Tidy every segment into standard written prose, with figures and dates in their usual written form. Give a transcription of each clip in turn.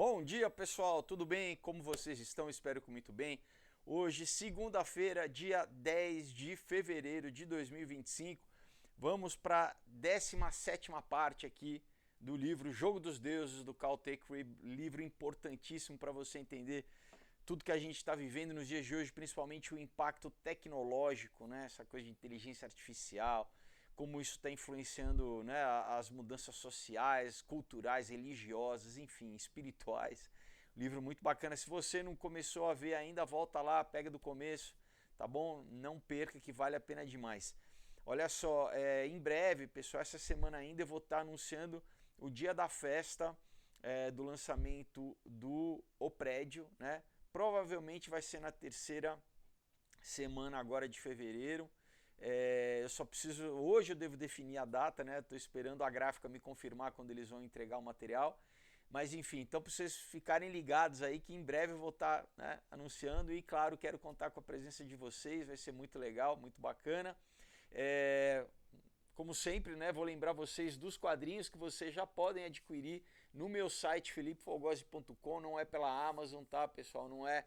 Bom dia, pessoal, tudo bem? Como vocês estão? Espero que muito bem. Hoje, segunda-feira, dia 10 de fevereiro de 2025, vamos para a 17ª parte aqui do livro Jogo dos Deuses, do Cal Tekri, livro importantíssimo para você entender tudo que a gente está vivendo nos dias de hoje, principalmente o impacto tecnológico, né? Essa coisa de inteligência artificial, como isso está influenciando, né, as mudanças sociais, culturais, religiosas, enfim, espirituais. Livro muito bacana. Se você não começou a ver ainda, volta lá, pega do começo, tá bom? Não perca que vale a pena demais. Olha só, em breve, pessoal, essa semana ainda eu vou estar anunciando o dia da festa do lançamento do O Prédio, né? Provavelmente vai ser na terceira semana agora de fevereiro. Eu só preciso, hoje eu devo definir a data, né? Estou esperando a gráfica me confirmar quando eles vão entregar o material. Mas enfim, então para vocês ficarem ligados aí que em breve eu vou estar, né, anunciando e claro, quero contar com a presença de vocês, vai ser muito legal, muito bacana. Como sempre, né, vou lembrar vocês dos quadrinhos que vocês já podem adquirir no meu site felipefogosi.com, não é pela Amazon, tá, pessoal? Não é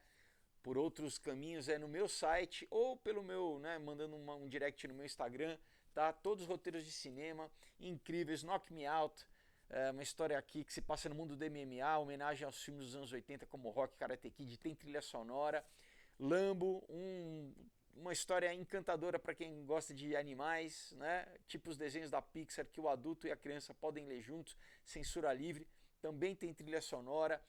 por outros caminhos, é no meu site ou pelo meu, né, mandando um direct no meu Instagram, tá? Todos os roteiros de cinema incríveis, Knock Me Out, uma história aqui que se passa no mundo do MMA, homenagem aos filmes dos anos 80 como Rock, Karate Kid, tem trilha sonora, Lambo, uma história encantadora para quem gosta de animais, né? Tipo os desenhos da Pixar que o adulto e a criança podem ler juntos, censura livre, também tem trilha sonora.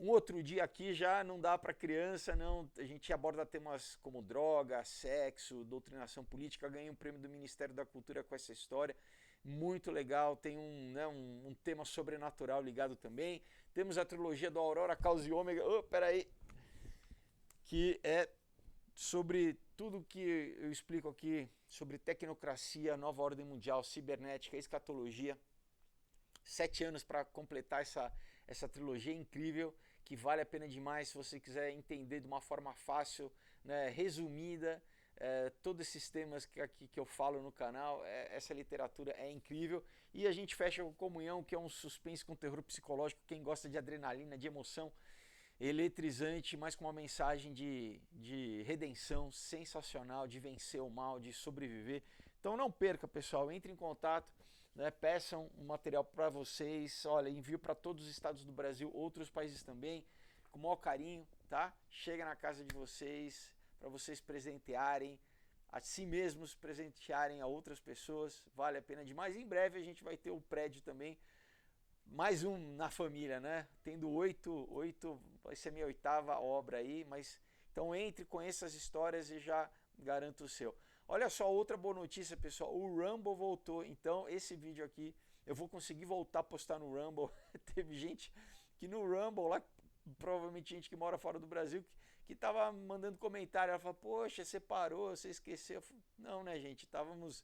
Um outro dia aqui já não dá para criança, não. A gente aborda temas como droga, sexo, doutrinação política. Ganhei um prêmio do Ministério da Cultura com essa história. Muito legal. Tem um tema sobrenatural ligado também. Temos a trilogia do Aurora, Caos e Ômega. Oh, peraí. Que é sobre tudo que eu explico aqui sobre tecnocracia, nova ordem mundial, cibernética, escatologia. 7 anos para completar essa trilogia incrível que vale a pena demais se você quiser entender de uma forma fácil, né, resumida, todos esses temas que eu falo no canal. Essa literatura é incrível. E a gente fecha com Comunhão, que é um suspense com terror psicológico. Quem gosta de adrenalina, de emoção, eletrizante, mas com uma mensagem de redenção sensacional, de vencer o mal, de sobreviver. Então não perca, pessoal, entre em contato, né, peçam um material para vocês. Olha, envio para todos os estados do Brasil, outros países também, com o maior carinho, tá? Chega na casa de vocês, para vocês presentearem a si mesmos, presentearem a outras pessoas, vale a pena demais. Em breve a gente vai ter o prédio também, mais um na família, né? Tendo oito, vai ser minha 8ª obra aí, mas então entre, conheça as histórias e já garanto o seu. Olha só, outra boa notícia, pessoal, o Rumble voltou, então esse vídeo aqui eu vou conseguir voltar a postar no Rumble. Teve gente que no Rumble lá, provavelmente gente que mora fora do Brasil, que tava mandando comentário, ela fala, poxa, você parou, você esqueceu. Não, né, gente, estávamos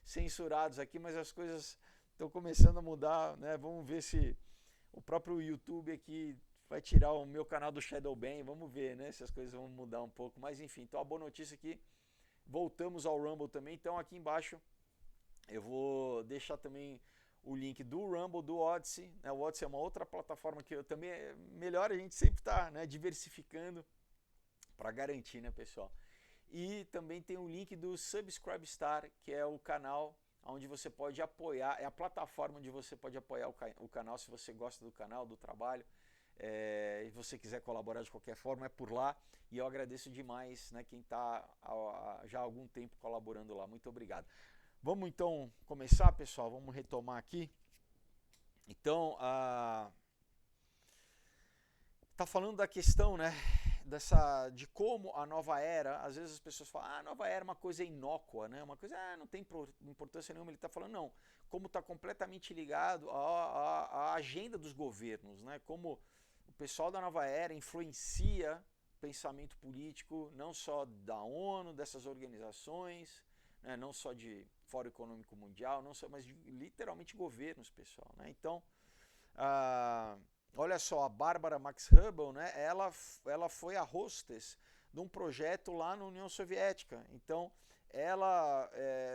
censurados aqui, mas as coisas estão começando a mudar, né? Vamos ver se o próprio YouTube aqui vai tirar o meu canal do Shadowban, vamos ver, né, se as coisas vão mudar um pouco, mas enfim, então a boa notícia aqui, voltamos ao Rumble também, então aqui embaixo eu vou deixar também o link do Rumble, do Odyssey, né? O Odyssey é uma outra plataforma que eu também é melhor a gente sempre tá, né, diversificando para garantir, né, pessoal? E também tem o link do Subscribestar, que é o canal onde você pode apoiar, é a plataforma onde você pode apoiar o canal se você gosta do canal, do trabalho, e você quiser colaborar de qualquer forma, é por lá. E eu agradeço demais, né, quem está já há algum tempo colaborando lá. Muito obrigado. Vamos então começar, pessoal, vamos retomar aqui. Então, tá falando da questão, né, de como a nova era, às vezes as pessoas falam, a nova era é uma coisa inócua, né, uma coisa, não tem importância nenhuma. Ele está falando, não, como está completamente ligado à agenda dos governos, né, como o pessoal da nova era influencia o pensamento político, não só da ONU, dessas organizações, né, não só de Fórum Econômico Mundial, não só, mas de literalmente governos, pessoal, né. Então, olha só, a Barbara Max Hubble, né, ela foi a hostess de um projeto lá na União Soviética. Então, ela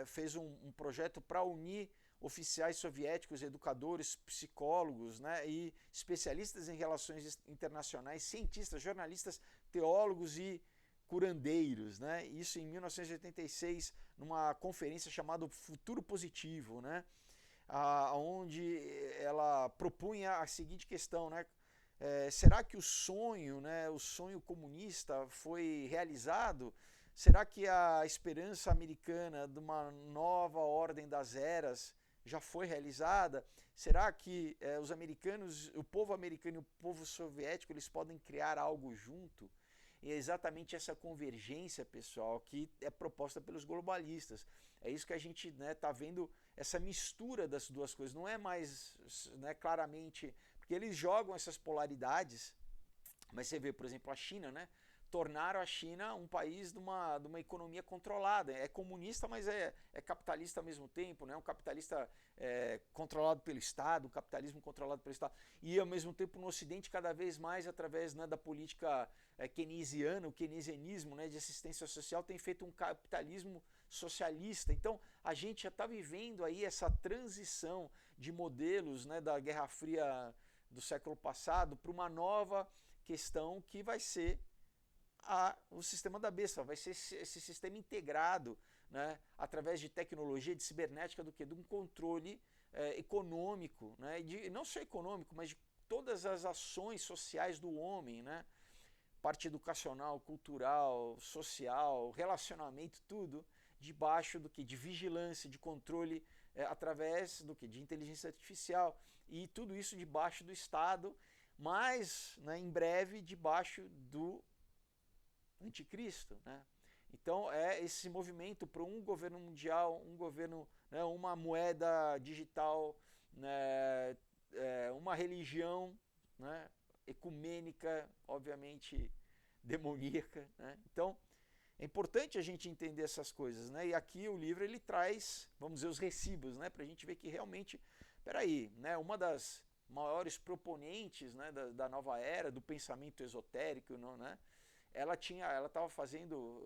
fez um projeto para unir oficiais soviéticos, educadores, psicólogos, né, e especialistas em relações internacionais, cientistas, jornalistas, teólogos e curandeiros, né? Isso em 1986, numa conferência chamada Futuro Positivo, né? Onde ela propunha a seguinte questão, né? Será que o sonho, né, o sonho comunista foi realizado? Será que a esperança americana de uma nova ordem das eras já foi realizada? Será que os americanos, o povo americano e o povo soviético, eles podem criar algo junto? E é exatamente essa convergência, pessoal, que é proposta pelos globalistas. É isso que a gente está vendo, essa mistura das duas coisas. Não é mais, né, claramente, porque eles jogam essas polaridades, mas você vê, por exemplo, a China, né? Tornaram a China um país de uma economia controlada. É comunista, mas é capitalista ao mesmo tempo, né? Um capitalista controlado pelo Estado, um capitalismo controlado pelo Estado. E ao mesmo tempo no Ocidente, cada vez mais através, né, da política keynesiana, o keynesianismo, né, de assistência social, tem feito um capitalismo socialista. Então a gente já está vivendo aí essa transição de modelos, né, da Guerra Fria do século passado para uma nova questão que vai ser o sistema da besta, vai ser esse sistema integrado, né, através de tecnologia, de cibernética, de um controle econômico, né, não só econômico, mas de todas as ações sociais do homem, né, parte educacional, cultural, social, relacionamento, tudo debaixo de vigilância, de controle através de inteligência artificial, e tudo isso debaixo do Estado, mas, né, em breve debaixo do anticristo, né? Então é esse movimento para um governo mundial, um governo, né, uma moeda digital, né, uma religião, né, ecumênica, obviamente demoníaca, né? Então é importante a gente entender essas coisas, né? E aqui o livro ele traz, vamos dizer, os recibos, né, para a gente ver que realmente, peraí, né, uma das maiores proponentes, né, da nova era, do pensamento esotérico, não, né? Ela estava fazendo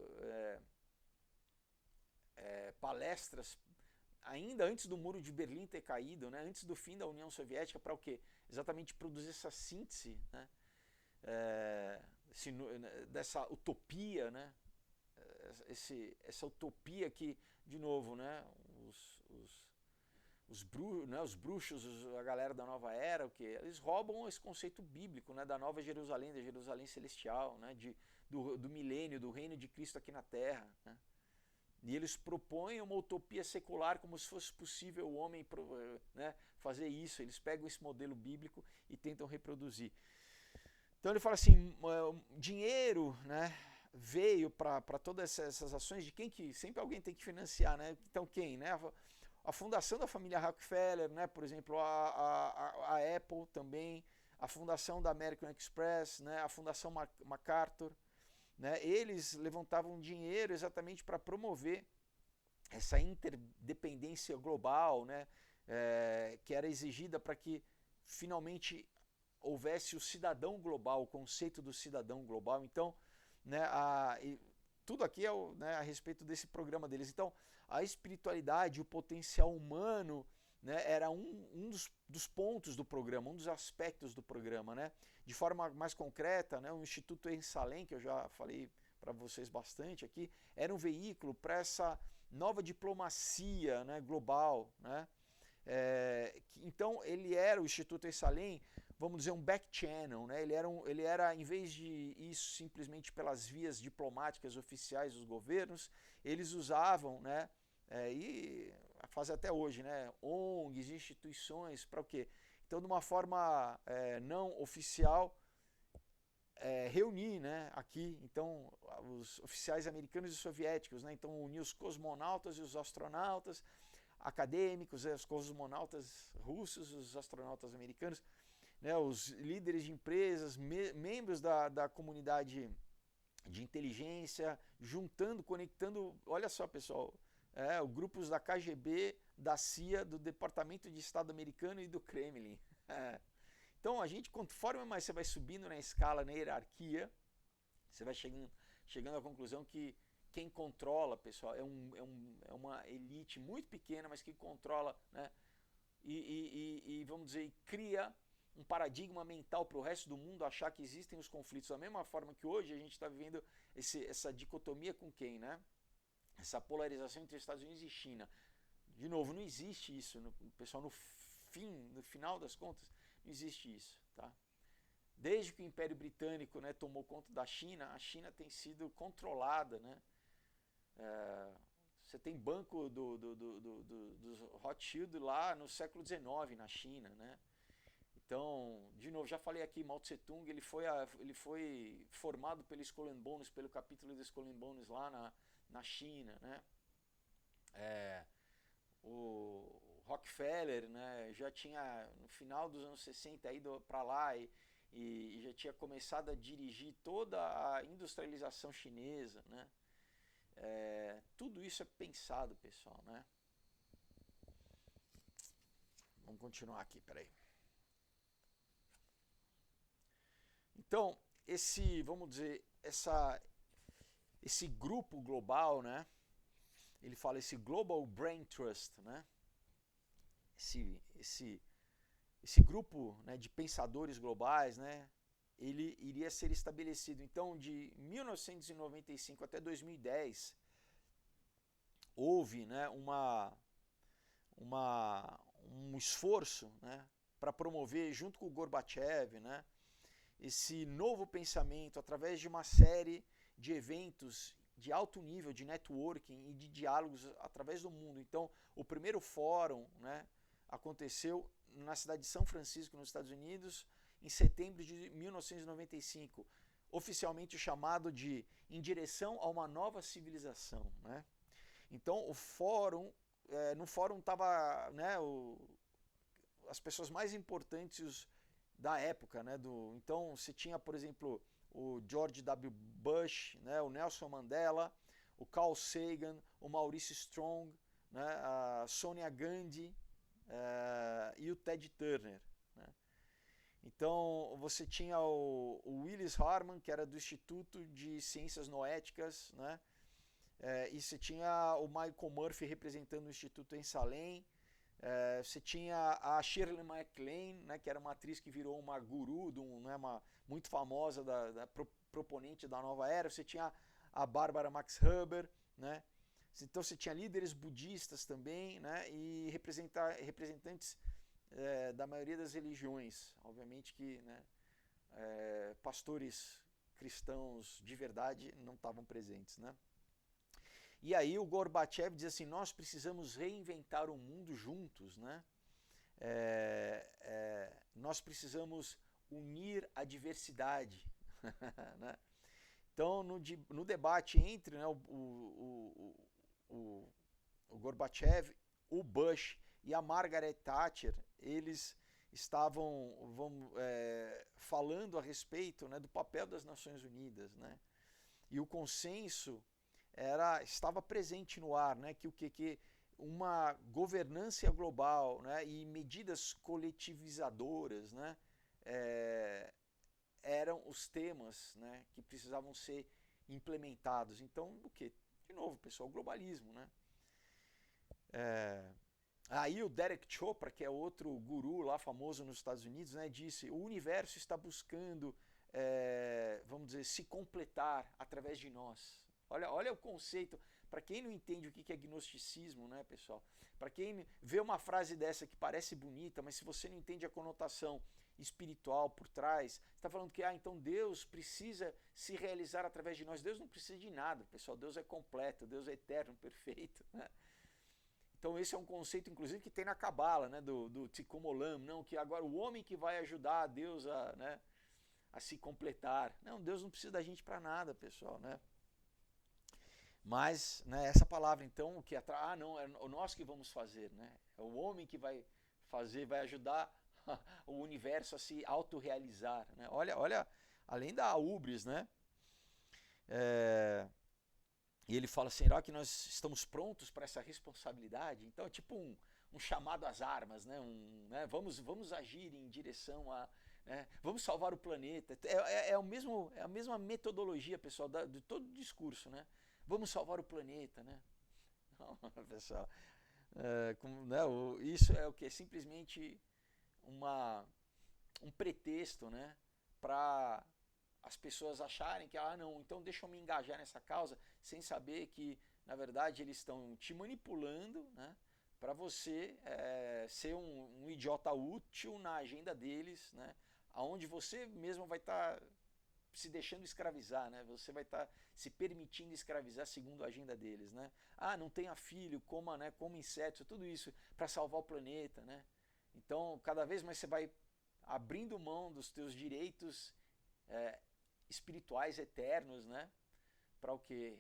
palestras ainda antes do Muro de Berlim ter caído, né, antes do fim da União Soviética, para o quê? Exatamente produzir essa síntese, né, dessa utopia, né, essa utopia que, de novo, né, os bruxos, a galera da nova era, o que eles roubam esse conceito bíblico, né, da nova Jerusalém, da Jerusalém celestial, né, do milênio, do reino de Cristo aqui na Terra, né? E eles propõem uma utopia secular como se fosse possível o homem, né, fazer isso. Eles pegam esse modelo bíblico e tentam reproduzir. Então ele fala assim, dinheiro, né, veio para todas essas ações de quem que sempre alguém tem que financiar, né? Então quem, né? A fundação da família Rockefeller, né, por exemplo, a Apple também, a fundação da American Express, né, a fundação MacArthur, né, eles levantavam dinheiro exatamente para promover essa interdependência global, né, que era exigida para que finalmente houvesse o cidadão global, o conceito do cidadão global. Então, né, tudo aqui é né, a respeito desse programa deles. Então, a espiritualidade, o potencial humano, né, era um dos pontos do programa, um dos aspectos do programa, né? De forma mais concreta, né, o Instituto em Salem, que eu já falei para vocês bastante aqui, era um veículo para essa nova diplomacia, né, global, né? Então ele era, o Instituto em Salem, vamos dizer, um back channel, né? Ele era, em vez de isso simplesmente pelas vias diplomáticas oficiais dos governos, eles usavam, né, e fazem até hoje, né, ONGs, instituições, para o quê? Então, de uma forma não oficial, reunir, né, aqui, então, os oficiais americanos e soviéticos, né, então unir os cosmonautas e os astronautas, acadêmicos, os cosmonautas russos, os astronautas americanos, né, os líderes de empresas, membros da comunidade de inteligência, juntando, conectando, olha só, pessoal, grupos da KGB, da CIA, do Departamento de Estado americano e do Kremlin. Então a gente, conforme mais você vai subindo na escala, na hierarquia, você vai chegando à conclusão que quem controla, pessoal, é uma elite muito pequena, mas que controla, né, e vamos dizer, cria um paradigma mental para o resto do mundo achar que existem os conflitos da mesma forma que hoje a gente está vivendo essa dicotomia com quem, né? Essa polarização entre Estados Unidos e China. De novo, não existe isso, pessoal, no final das contas, não existe isso, tá? Desde que o Império Britânico, né, tomou conta da China, a China tem sido controlada, né? Você tem banco dos Rothschild lá no século XIX na China, né? Então, de novo, já falei aqui, Mao Tse Tung, ele foi formado pelo Skull and Bones, pelo capítulo do Skull and Bones lá na China, né? O Rockefeller, né, já tinha, no final dos anos 60, ido para lá e já tinha começado a dirigir toda a industrialização chinesa, né? Tudo isso é pensado, pessoal, né? Vamos continuar aqui, peraí. Então, vamos dizer, esse grupo global, né? Ele fala esse Global Brain Trust, né? Esse grupo, né, de pensadores globais, né? Ele iria ser estabelecido. Então, de 1995 até 2010, houve, né, um esforço, né, para promover, junto com o Gorbachev, né, esse novo pensamento através de uma série de eventos de alto nível, de networking e de diálogos através do mundo. Então, o primeiro fórum, né, aconteceu na cidade de São Francisco, nos Estados Unidos, em setembro de 1995, oficialmente chamado de Em Direção a uma Nova Civilização, né? Então, o fórum, no fórum estava, né, as pessoas mais importantes da época, né? Então, você tinha, por exemplo, o George W. Bush, né, o Nelson Mandela, o Carl Sagan, o Maurice Strong, né, a Sonia Gandhi e o Ted Turner, né? Então, você tinha o Willis Harman, que era do Instituto de Ciências Noéticas, né? E você tinha o Michael Murphy representando o Instituto em Salem. Você tinha a Shirley MacLaine, né, que era uma atriz que virou uma guru, né, muito famosa, proponente da nova era. Você tinha a Barbara Max Huber, né? Então você tinha líderes budistas também, né, e representantes da maioria das religiões. Obviamente que, né, pastores cristãos de verdade não estavam presentes, né? E aí o Gorbachev diz assim, nós precisamos reinventar o mundo juntos, né? Nós precisamos unir a diversidade. Né? Então, no debate entre, né, o Gorbachev, o Bush e a Margaret Thatcher, eles estavam falando a respeito, né, do papel das Nações Unidas, né? E o consenso estava presente no ar, né, que uma governança global, né, e medidas coletivizadoras, né, eram os temas, né, que precisavam ser implementados. Então, o que? De novo, pessoal, globalismo, né? Aí o Derek Chopra, que é outro guru lá famoso nos Estados Unidos, né, disse: o universo está buscando, vamos dizer, se completar através de nós. Olha o conceito. Para quem não entende o que é gnosticismo, né, pessoal? Para quem vê uma frase dessa que parece bonita, mas se você não entende a conotação espiritual por trás, você está falando que então Deus precisa se realizar através de nós. Deus não precisa de nada, pessoal. Deus é completo, Deus é eterno, perfeito, né? Então esse é um conceito, inclusive, que tem na Cabala, né, do Tikkun Olam, não, que agora o homem que vai ajudar a Deus a se completar. Não, Deus não precisa da gente para nada, pessoal, né? Mas, né, essa palavra, então, o que não, é nós que vamos fazer, né? É o homem que vai fazer, vai ajudar o universo a se autorrealizar, né? Olha, além da ubris, né? E ele fala assim, será que nós estamos prontos para essa responsabilidade? Então é tipo um chamado às armas, né? Né? Vamos agir em direção a... Né? Vamos salvar o planeta. É a mesma metodologia, pessoal, de todo o discurso, né? Vamos salvar o planeta, né? Não, pessoal, Né, isso é o que? Simplesmente um pretexto, né, para as pessoas acharem que, não, então deixa eu me engajar nessa causa, sem saber que, na verdade, eles estão te manipulando, né, para você ser um idiota útil na agenda deles, né, onde você mesmo vai estar se deixando escravizar, né? Você vai estar se permitindo escravizar segundo a agenda deles, né? Não tenha filho, coma insetos, tudo isso para salvar o planeta, né? Então, cada vez mais você vai abrindo mão dos teus direitos espirituais eternos, né? Para o quê?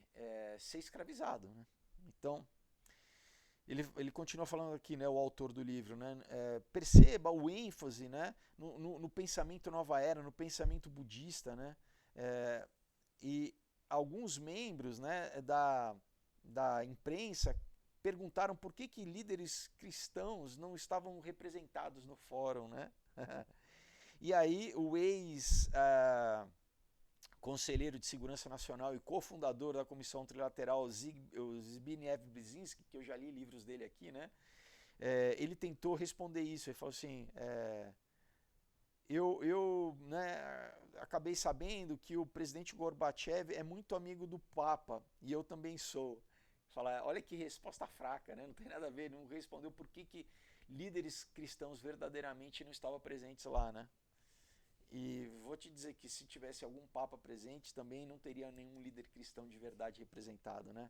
Ser escravizado, né? Então, ele continua falando aqui, né, o autor do livro, né, perceba o ênfase, né, no pensamento nova era, no pensamento budista, né, e alguns membros, né, da imprensa perguntaram por que líderes cristãos não estavam representados no fórum, né? E aí o conselheiro de Segurança Nacional e cofundador da Comissão Trilateral, Zbigniew Brzezinski, que eu já li livros dele aqui, né? Ele tentou responder isso. Ele falou assim: eu acabei sabendo que o presidente Gorbachev é muito amigo do Papa e eu também sou. Fala, olha que resposta fraca, né? Não tem nada a ver, não respondeu por que líderes cristãos verdadeiramente não estavam presentes lá, né? E vou te dizer que se tivesse algum papa presente, também não teria nenhum líder cristão de verdade representado, né?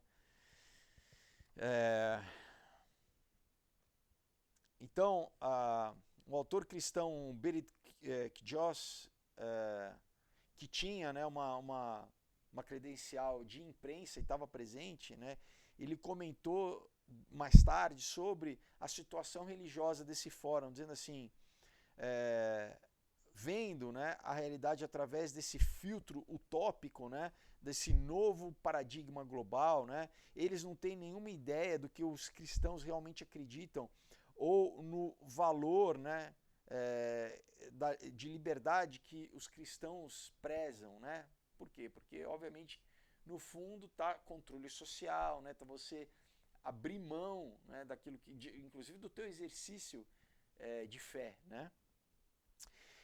Então, o autor cristão Berit Kjos, que tinha, né, uma credencial de imprensa e estava presente, né, ele comentou mais tarde sobre a situação religiosa desse fórum, dizendo assim, vendo, né, a realidade através desse filtro utópico, né, desse novo paradigma global, né, eles não têm nenhuma ideia do que os cristãos realmente acreditam ou no valor, né, de liberdade que os cristãos prezam, né? Por quê? Porque, obviamente, no fundo está controle social, né? Tá você abrir mão, né, daquilo que, inclusive do teu exercício de fé, né?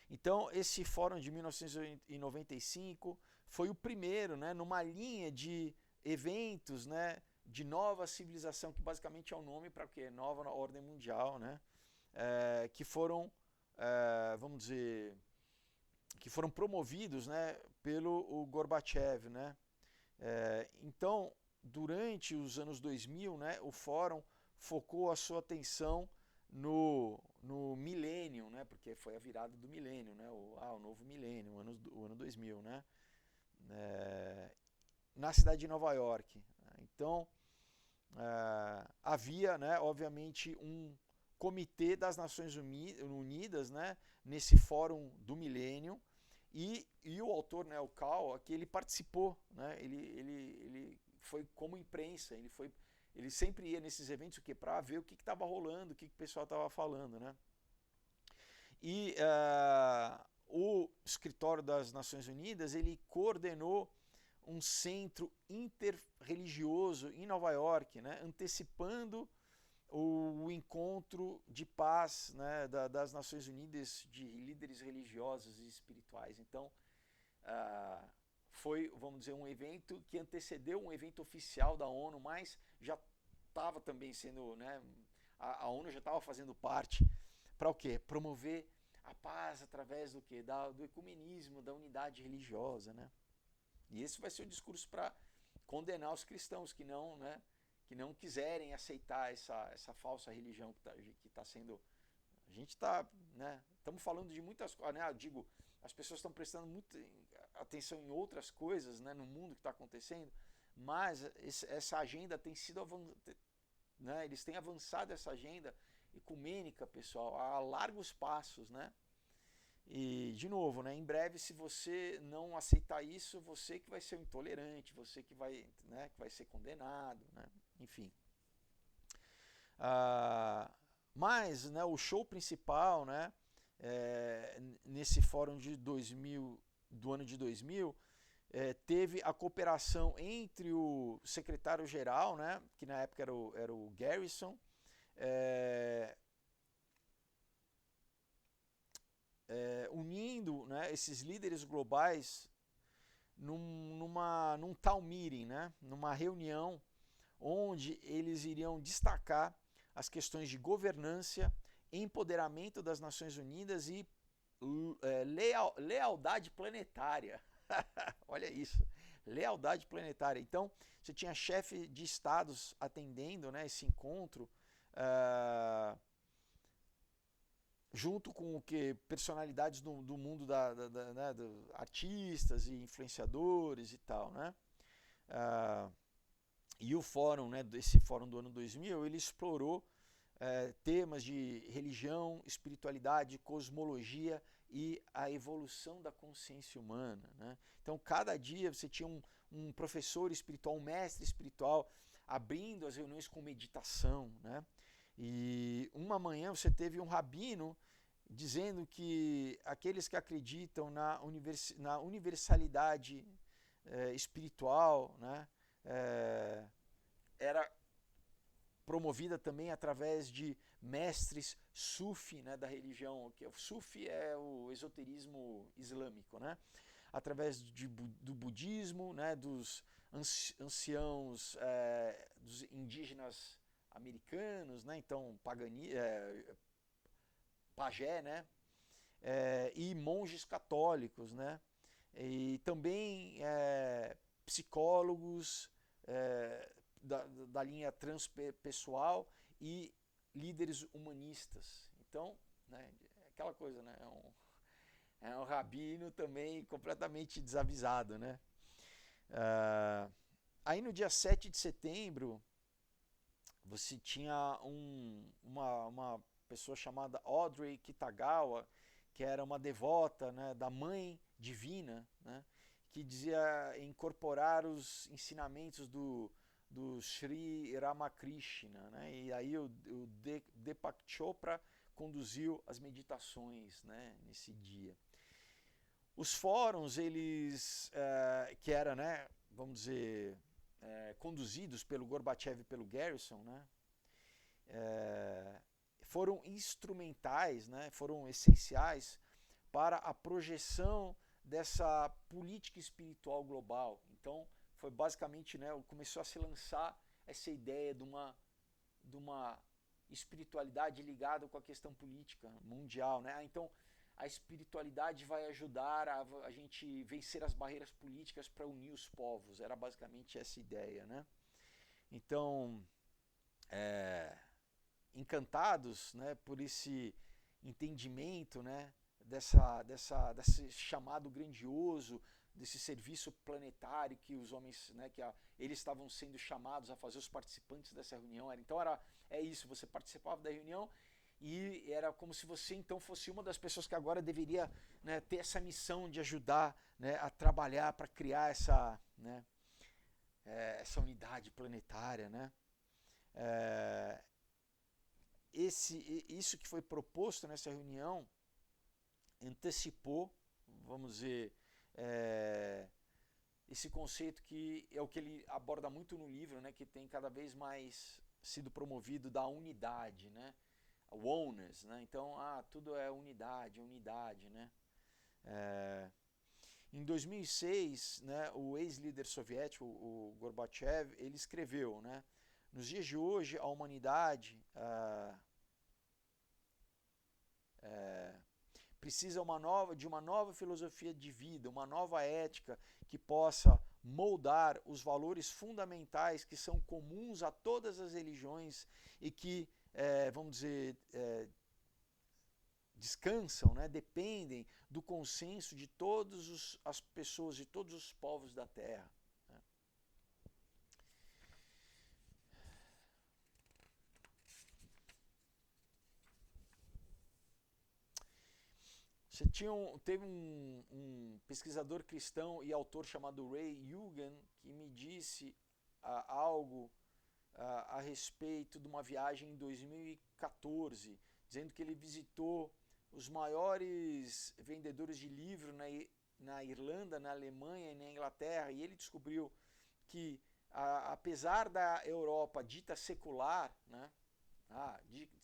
Então, esse fórum de 1995 foi o primeiro, né, numa linha de eventos, né, de nova civilização, que basicamente é o nome para o quê? Nova ordem mundial, né? Que foram, vamos dizer, que foram promovidos, né, pelo Gorbachev, né? Então, durante os anos 2000, né, o fórum focou a sua atenção no milênio, né, porque foi a virada do milênio, né, o novo milênio, o ano 2000, né, na cidade de Nova York. Então, havia, né, obviamente, um comitê das Nações Unidas, né, nesse fórum do milênio, e o autor, né, o Cal, que ele participou, né, ele foi como imprensa, ele sempre ia nesses eventos para ver o que estava rolando, o que o pessoal estava falando, né? E o escritório das Nações Unidas, ele coordenou um centro interreligioso em Nova York, né, antecipando o encontro de paz, né, das Nações Unidas de líderes religiosos e espirituais. Então, foi, vamos dizer, um evento que antecedeu um evento oficial da ONU, mas já estava também sendo, né, a ONU já estava fazendo parte para o quê? Promover a paz através do quê? Do ecumenismo, da unidade religiosa, né? E esse vai ser o discurso para condenar os cristãos que não, né, que não quiserem aceitar essa falsa religião que está sendo... A gente está, né, estamos falando de muitas coisas, né, eu digo, as pessoas estão prestando muita atenção em outras coisas, né, no mundo que está acontecendo, mas essa agenda tem sido, né, eles têm avançado essa agenda ecumênica, pessoal, a largos passos, né? E, de novo, né, em breve, se você não aceitar isso, você que vai ser um intolerante, você que vai, né, que vai ser condenado, né? Enfim. Mas, né, o show principal, né, nesse fórum de 2000, do ano de 2000, teve a cooperação entre o secretário-geral, né, que na época era o Garrison, unindo, né, esses líderes globais num town meeting, né, numa reunião onde eles iriam destacar as questões de governança, empoderamento das Nações Unidas e lealdade planetária. Olha isso, lealdade planetária. Então, você tinha chefe de estados atendendo, né, esse encontro, junto com o que personalidades do mundo né, artistas e influenciadores e tal, né? E o fórum, né, esse fórum do ano 2000, ele explorou temas de religião, espiritualidade, cosmologia e a evolução da consciência humana, né? Então, cada dia você tinha um professor espiritual, um mestre espiritual, abrindo as reuniões com meditação, né? E uma manhã você teve um rabino dizendo que aqueles que acreditam na universalidade espiritual, né, era promovida também através de mestres sufi, né, da religião, que o sufi é o esoterismo islâmico, né, através do budismo, né, dos anciãos dos indígenas americanos, né, então pajé, né, e monges católicos, né, e também psicólogos da linha transpessoal e líderes humanistas. Então, né, aquela coisa, né, é um rabino também completamente desavisado, né. Aí no dia 7 de setembro, você tinha uma pessoa chamada Audrey Kitagawa, que era uma devota, né, da Mãe Divina, né, que dizia incorporar os ensinamentos do Sri Ramakrishna, né, e aí o Deepak Chopra conduziu as meditações, né, nesse dia. Os fóruns, eles, que eram, né, vamos dizer, conduzidos pelo Gorbachev e pelo Garrison, né, foram instrumentais, né, foram essenciais para a projeção dessa política espiritual global. Então, foi basicamente, né, começou a se lançar essa ideia de uma espiritualidade ligada com a questão política mundial, né? Então, a espiritualidade vai ajudar a gente vencer as barreiras políticas para unir os povos. Era basicamente essa ideia, né? Então, encantados, né, por esse entendimento, né, desse chamado grandioso, desse serviço planetário que os homens, né, eles estavam sendo chamados a fazer, os participantes dessa reunião. Então é isso, você participava da reunião e era como se você então fosse uma das pessoas que agora deveria, né, ter essa missão de ajudar, né, a trabalhar para criar essa, né, essa unidade planetária, né? Isso que foi proposto nessa reunião antecipou, vamos dizer, esse conceito que é o que ele aborda muito no livro, né, que tem cada vez mais sido promovido, da unidade, né, o oneness, né, então tudo é unidade, né. Em 2006, né, o ex-líder soviético, o Gorbachev, ele escreveu, né, nos dias de hoje a humanidade precisa de uma nova filosofia de vida, uma nova ética que possa moldar os valores fundamentais que são comuns a todas as religiões e que, vamos dizer, descansam, né, dependem do consenso de todas as pessoas, de todos os povos da Terra. Né. Teve um pesquisador cristão e autor chamado Ray Yugan que me disse algo a respeito de uma viagem em 2014, dizendo que ele visitou os maiores vendedores de livro na Irlanda, na Alemanha e na Inglaterra, e ele descobriu que, apesar da Europa dita secular, né,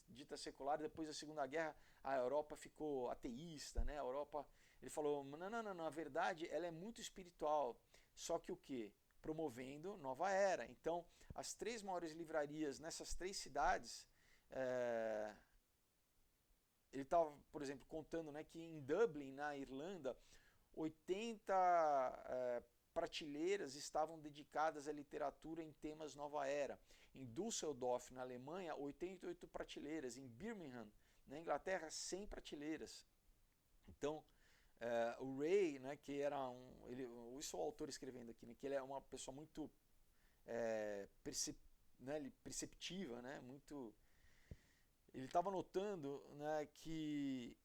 dita secular, depois da Segunda Guerra a Europa ficou ateísta, né? A Europa, ele falou, não, na verdade ela é muito espiritual, só que o quê? Promovendo nova era. Então, as 3 maiores livrarias nessas 3 cidades, ele estava, por exemplo, contando, né, que em Dublin, na Irlanda, 80 prateleiras estavam dedicadas à literatura em temas nova era. Em Düsseldorf, na Alemanha, 88 prateleiras. Em Birmingham, na Inglaterra, 100 prateleiras. Então, o Ray, né, que era isso é o autor escrevendo aqui, né, que ele é uma pessoa muito perceptiva, né, muito... Ele estava notando, né, que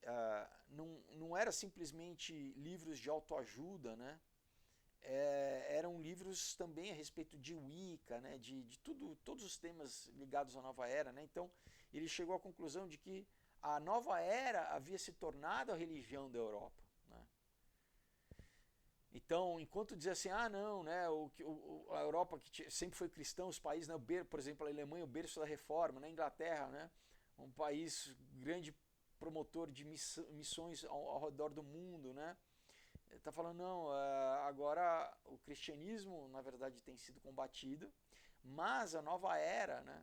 não era simplesmente livros de autoajuda, né, eram livros também a respeito de Wicca, né, de todos os temas ligados à nova era, né. Então ele chegou à conclusão de que a nova era havia se tornado a religião da Europa, né. Então, enquanto dizia assim, não, né, a Europa que sempre foi cristã, os países, né, por exemplo, a Alemanha, o berço da Reforma, né, a Inglaterra, né, um país grande promotor de missões ao redor do mundo, né, está falando, não, agora o cristianismo, na verdade, tem sido combatido, mas a nova era, né,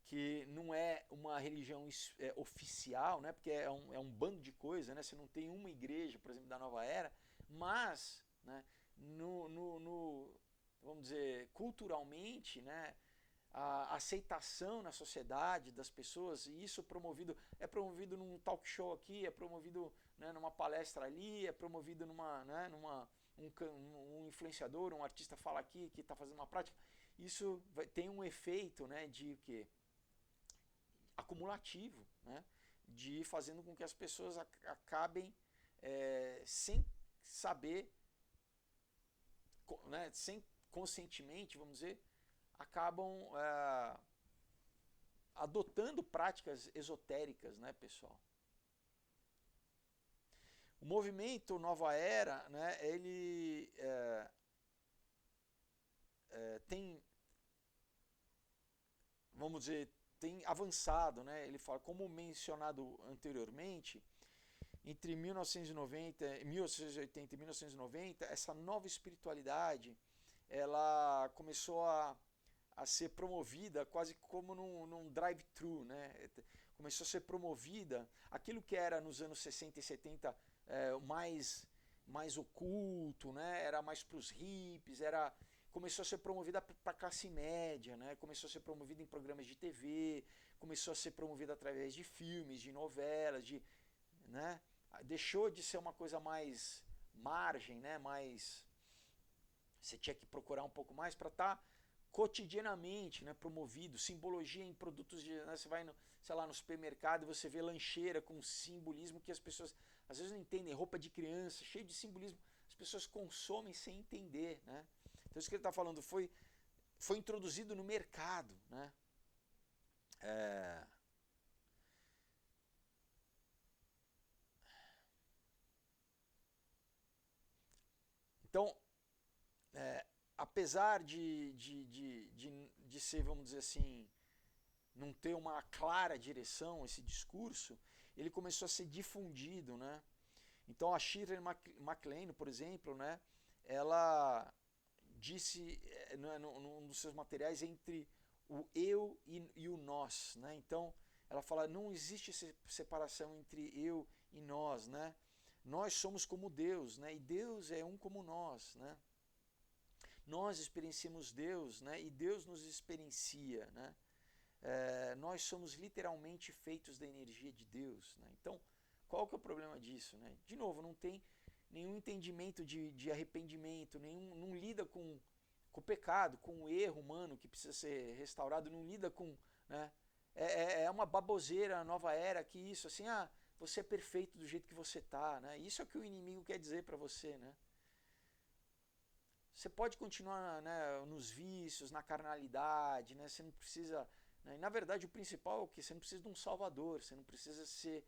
que não é uma religião oficial, né, porque é um bando de coisa, né, você não tem uma igreja, por exemplo, da nova era, mas, né, vamos dizer, culturalmente, né, a aceitação na sociedade das pessoas, e isso é promovido num talk show aqui, é promovido, né, numa palestra ali, é promovido um influenciador, um artista fala aqui que está fazendo uma prática. Isso tem um efeito, né, de quê? Acumulativo, né, de ir fazendo com que as pessoas acabem sem saber, né, sem conscientemente, vamos dizer, acabam adotando práticas esotéricas, né, pessoal? O movimento Nova Era, né, ele tem, vamos dizer, tem avançado, né? Ele fala, como mencionado anteriormente, entre 1880 e 1990, essa nova espiritualidade, ela começou a ser promovida quase como num drive-thru, né? Começou a ser promovida aquilo que era nos anos 60 e 70 mais oculto, né? Era mais para os hippies, começou a ser promovida para a classe média, né? Começou a ser promovida em programas de TV, começou a ser promovida através de filmes, de novelas, né? Deixou de ser uma coisa mais margem, né? Mais você tinha que procurar um pouco mais para estar cotidianamente, né, promovido, simbologia em produtos de, né, você vai sei lá, no supermercado e você vê lancheira com simbolismo que as pessoas às vezes não entendem, roupa de criança, cheio de simbolismo, as pessoas consomem sem entender, né? Então isso que ele está falando foi introduzido no mercado, né? Então, apesar de ser, vamos dizer assim, não ter uma clara direção esse discurso, ele começou a ser difundido, né? Então a Shirley MacLaine, por exemplo, né, ela disse num dos seus materiais entre o eu e o nós, né? Então ela fala, não existe separação entre eu e nós, né? Nós somos como Deus, né? E Deus é um como nós, né? Nós experienciamos Deus, né? E Deus nos experiencia, né? Nós somos literalmente feitos da energia de Deus, né? Então, qual que é o problema disso, né? De novo, não tem nenhum entendimento de arrependimento, não lida com o pecado, com o erro humano que precisa ser restaurado, não lida com, né? É uma baboseira, a nova era, que isso, assim, você é perfeito do jeito que você está, né? Isso é o que o inimigo quer dizer para você, né? Você pode continuar, né, nos vícios, na carnalidade, né? Você não precisa, né? E, na verdade, o principal é o que? Você não precisa de um salvador, você não precisa se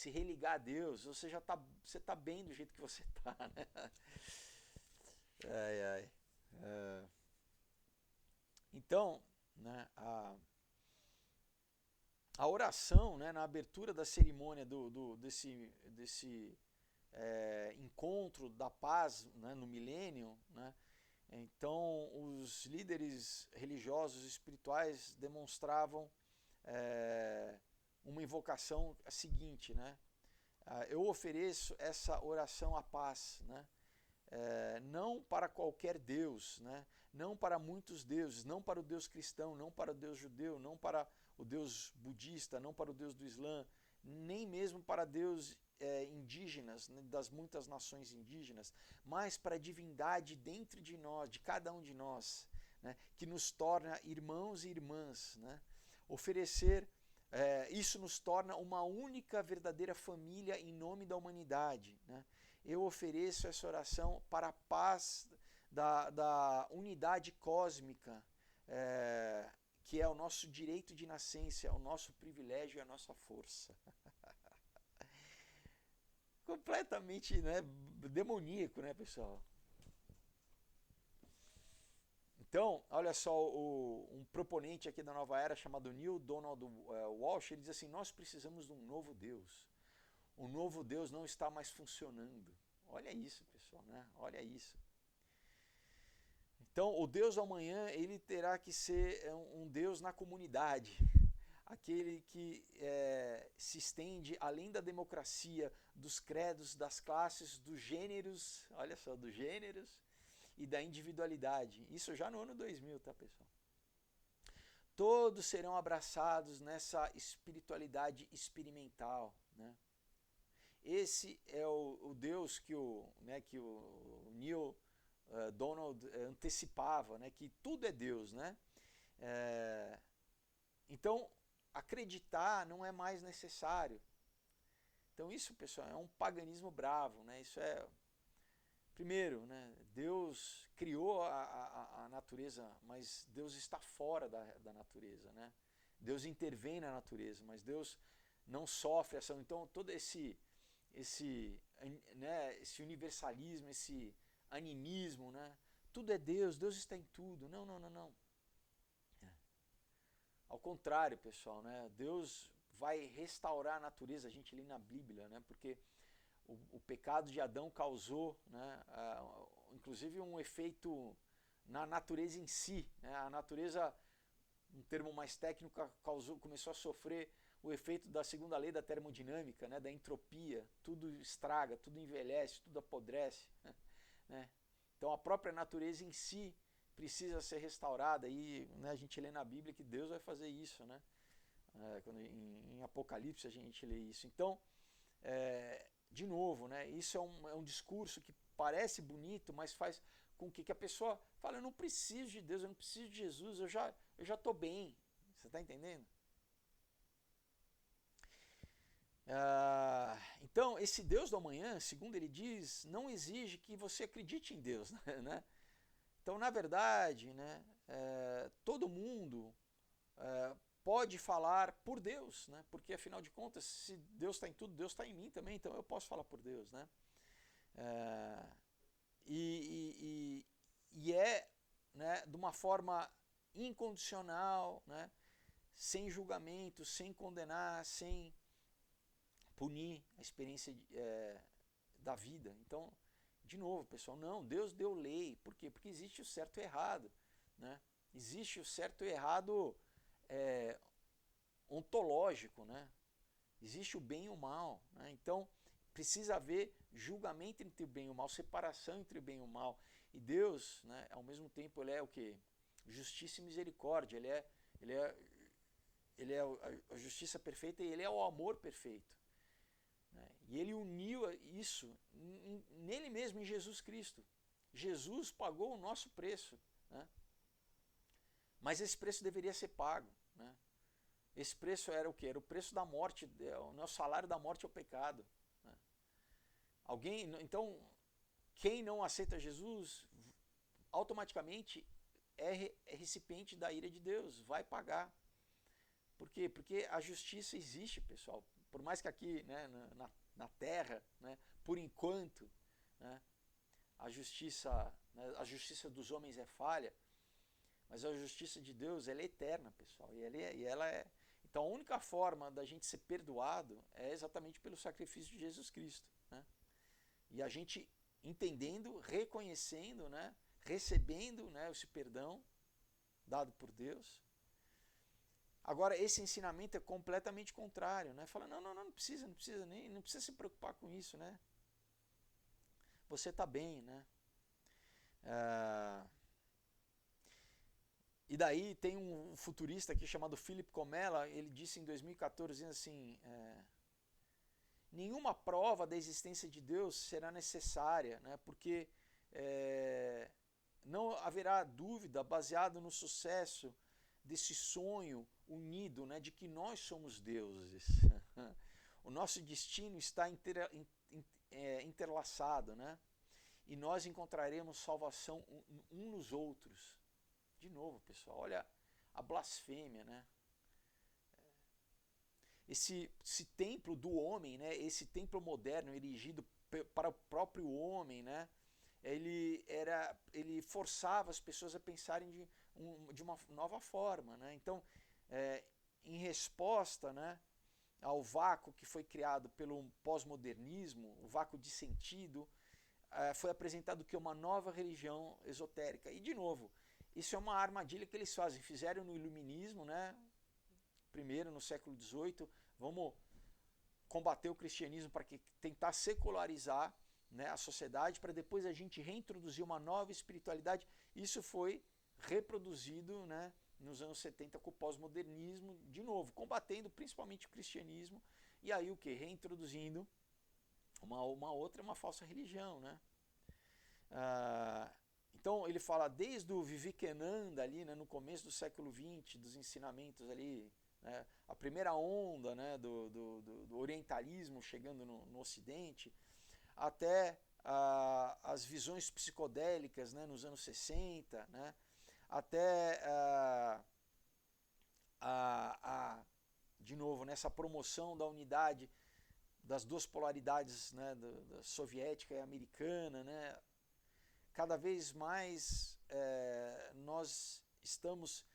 religar a Deus, você tá bem do jeito que você tá, né? Ai, ai. Então, né, a oração, né, na abertura da cerimônia desse encontro da paz, né, no milênio, né, então os líderes religiosos espirituais demonstravam uma invocação seguinte, né, eu ofereço essa oração à paz, né, não para qualquer Deus, né, não para muitos deuses, não para o Deus cristão, não para o Deus judeu, não para o Deus budista, não para o Deus do Islã, nem mesmo para Deus indígenas, né, das muitas nações indígenas, mas para a divindade dentro de nós, de cada um de nós, né, que nos torna irmãos e irmãs, né, oferecer isso nos torna uma única verdadeira família em nome da humanidade, né? Eu ofereço essa oração para a paz da unidade cósmica, que é o nosso direito de nascença, o nosso privilégio e a nossa força. Completamente, né, demoníaco, né, pessoal? Então, olha só, um proponente aqui da nova era chamado Neil Donald Walsh, ele diz assim, nós precisamos de um novo Deus. O novo Deus não está mais funcionando. Olha isso, pessoal, né? Olha isso. Então, o Deus do amanhã, ele terá que ser um Deus na comunidade. Aquele que se estende além da democracia, dos credos, das classes, dos gêneros, olha só, dos gêneros e da individualidade. Isso já no ano 2000, tá, pessoal? Todos serão abraçados nessa espiritualidade experimental, né? Esse é o Deus que o Neil Donald antecipava, né? Que tudo é Deus, né? Então, acreditar não é mais necessário. Então isso, pessoal, é um paganismo bravo, né? Isso é... Primeiro, né, Deus criou a natureza, mas Deus está fora da natureza, né? Deus intervém na natureza, mas Deus não sofre ação. Então todo esse universalismo, esse animismo, né? Tudo é Deus, Deus está em tudo. Não, não, não, não. Ao contrário, pessoal, né? Deus vai restaurar a natureza, a gente lê na Bíblia, né? Porque o pecado de Adão causou, né, inclusive um efeito na natureza em si, né? A natureza, um termo mais técnico, começou a sofrer o efeito da segunda lei da termodinâmica, né, da entropia, tudo estraga, tudo envelhece, tudo apodrece, né? Então a própria natureza em si precisa ser restaurada e, né, a gente lê na Bíblia que Deus vai fazer isso, né? Em Apocalipse a gente lê isso. Então, de novo, né, isso é um discurso que parece bonito, mas faz com que a pessoa fale, eu não preciso de Deus, eu não preciso de Jesus, eu já estou bem. Você está entendendo? Então, esse Deus do amanhã, segundo ele diz, não exige que você acredite em Deus, né? Então, na verdade, né, todo mundo pode falar por Deus, né? Porque afinal de contas, se Deus está em tudo, Deus está em mim também, então eu posso falar por Deus, né? E é, né, de uma forma incondicional, né? Sem julgamento, sem condenar, sem punir a experiência da vida. Então, de novo, pessoal, não, Deus deu lei. Por quê? Porque existe o certo e o errado, né? Existe o certo e o errado ontológico, né? Existe o bem e o mal, né? Então precisa haver julgamento entre o bem e o mal, separação entre o bem e o mal. E Deus, né, ao mesmo tempo, ele é o quê? Justiça e misericórdia. Ele é a justiça perfeita e ele é o amor perfeito, né? E ele uniu isso nele mesmo, em Jesus Cristo. Jesus pagou o nosso preço, né? Mas esse preço deveria ser pago, né? Esse preço era o quê? Era o preço da morte, o nosso salário da morte é o pecado, né? Então, quem não aceita Jesus, automaticamente é recipiente da ira de Deus, vai pagar. Por quê? Porque a justiça existe, pessoal. Por mais que aqui, né, na terra, né, por enquanto, né, a justiça dos homens é falha, mas a justiça de Deus, ela é eterna, pessoal. E ela é... Então a única forma da gente ser perdoado é exatamente pelo sacrifício de Jesus Cristo, né? E a gente entendendo, reconhecendo, né, recebendo, né, esse perdão dado por Deus. Agora, esse ensinamento é completamente contrário, né? Fala, não precisa, não precisa se preocupar com isso, né? Você está bem, né? E daí tem um futurista aqui chamado Philip Comella, ele disse em 2014, dizendo assim, nenhuma prova da existência de Deus será necessária, né? Porque não haverá dúvida baseado no sucesso desse sonho unido, né, de que nós somos deuses. O nosso destino está interlaçado, né? E nós encontraremos salvação um nos outros. De novo, pessoal, olha a blasfêmia, né? Esse templo do homem, né? Esse templo moderno erigido para o próprio homem, né? Ele forçava as pessoas a pensarem de uma nova forma, né? Então, em resposta, né, ao vácuo que foi criado pelo pós-modernismo, o vácuo de sentido, foi apresentado que uma nova religião esotérica. E, de novo, isso é uma armadilha que eles fazem. Fizeram no iluminismo, né? Primeiro, no século XVIII, vamos combater o cristianismo para tentar secularizar, né, a sociedade, para depois a gente reintroduzir uma nova espiritualidade. Isso foi reproduzido, né, nos anos 70 com o pós-modernismo, de novo, combatendo principalmente o cristianismo, e aí o que? Reintroduzindo uma falsa religião, né? Então ele fala desde o Vivekananda ali, né, no começo do século XX, dos ensinamentos ali, né, a primeira onda, né, do orientalismo chegando no Ocidente, até as visões psicodélicas, né, nos anos 60, né, até de novo, nessa promoção da unidade das duas polaridades, né, da soviética e americana, né, cada vez mais nós estamos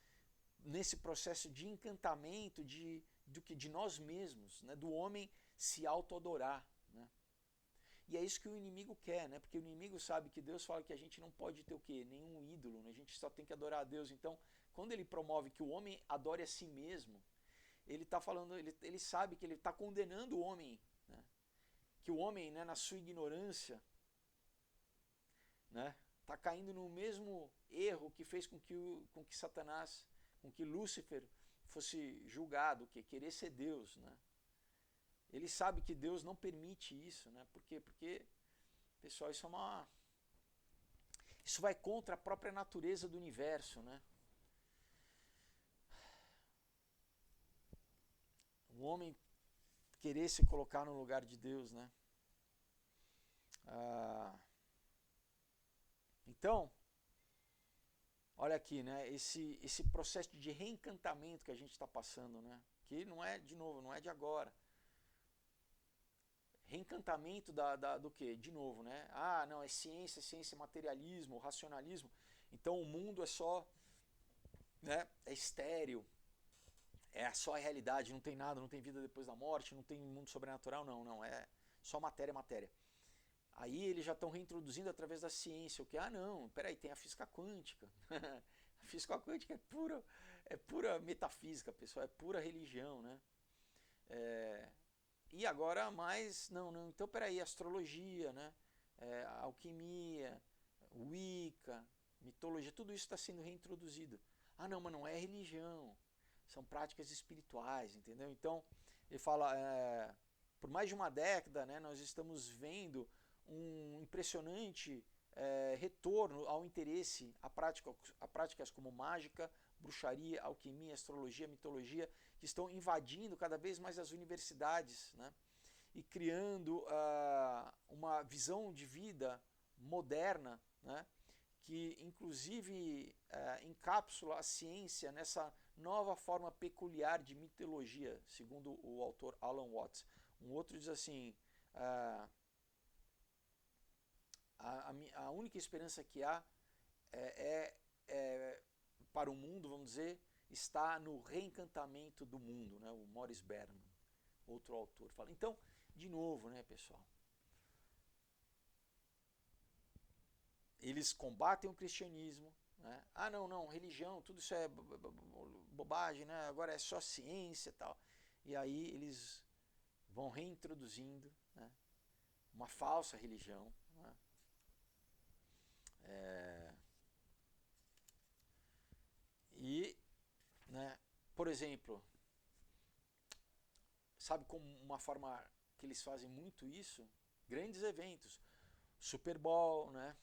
nesse processo de encantamento de nós mesmos, né, do homem se autoadorar, né? E é isso que o inimigo quer, né? Porque o inimigo sabe que Deus fala que a gente não pode ter o quê? Nenhum ídolo, né? A gente só tem que adorar a Deus. Então, quando ele promove que o homem adore a si mesmo, ele está falando, ele sabe que ele está condenando o homem, né? Que o homem, né, na sua ignorância, né, está caindo no mesmo erro que fez com que Satanás, com que Lúcifer fosse julgado, que querer ser Deus, né? Ele sabe que Deus não permite isso, né? Por quê? Porque, pessoal, isso vai contra a própria natureza do universo, né? O homem querer se colocar no lugar de Deus, né? Então, olha aqui, né? Esse processo de reencantamento que a gente está passando, né? Que não é, de novo, não é de agora. Reencantamento do quê? De novo, né? Não, é ciência é materialismo, racionalismo. Então o mundo é só, né, é estéril, é só a realidade, não tem nada, não tem vida depois da morte, não tem mundo sobrenatural, não, é só matéria. Aí eles já estão reintroduzindo através da ciência, o que? Não, peraí, tem a física quântica. A física quântica é pura metafísica, pessoal, é pura religião, né? E agora mais, não, então peraí, astrologia, né? Alquimia, Wicca, mitologia, tudo isso está sendo reintroduzido. Não, mas não é religião, são práticas espirituais, entendeu? Então, ele fala, por mais de uma década, né, nós estamos vendo um impressionante retorno ao interesse a práticas como mágica, bruxaria, alquimia, astrologia, mitologia, que estão invadindo cada vez mais as universidades, né? E criando uma visão de vida moderna, né? Que inclusive encapsula a ciência nessa nova forma peculiar de mitologia, segundo o autor Alan Watts. Um outro diz assim, a única esperança que há para o mundo, vamos dizer, está no reencantamento do mundo, né? O Maurice Berman, outro autor, fala. Então, de novo, né, pessoal? Eles combatem o cristianismo, né? Ah, não, religião, tudo isso é bobagem, né? Agora é só ciência e tal. E aí eles vão reintroduzindo, né, uma falsa religião, né? E, né, por exemplo, sabe como uma forma que eles fazem muito isso? Grandes eventos, Super Bowl, né?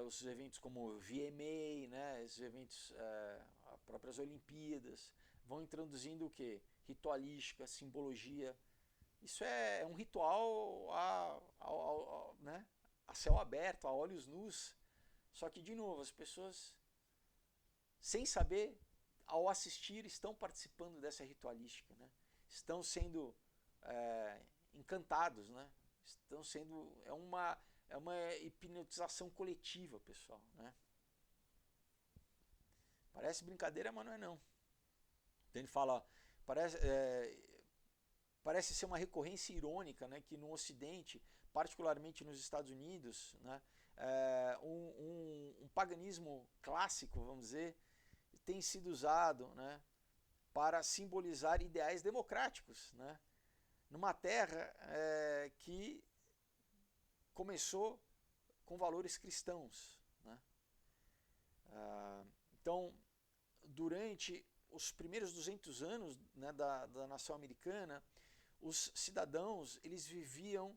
Os eventos como VMA, né? Esses eventos, as próprias Olimpíadas, vão introduzindo o quê? Ritualística, simbologia. Isso é um ritual né, a céu aberto, a olhos nus. Só que, de novo, as pessoas, sem saber, ao assistir, estão participando dessa ritualística, né? Estão sendo encantados, né? Estão sendo, é uma hipnotização coletiva, pessoal, né? Parece brincadeira, mas não é não. Então ele fala, parece ser uma recorrência irônica, né, que no Ocidente, particularmente nos Estados Unidos, né, um paganismo clássico, vamos dizer, tem sido usado, né, para simbolizar ideais democráticos, né, numa terra que começou com valores cristãos, né. Então, durante os primeiros 200 anos, né, da nação americana, os cidadãos eles viviam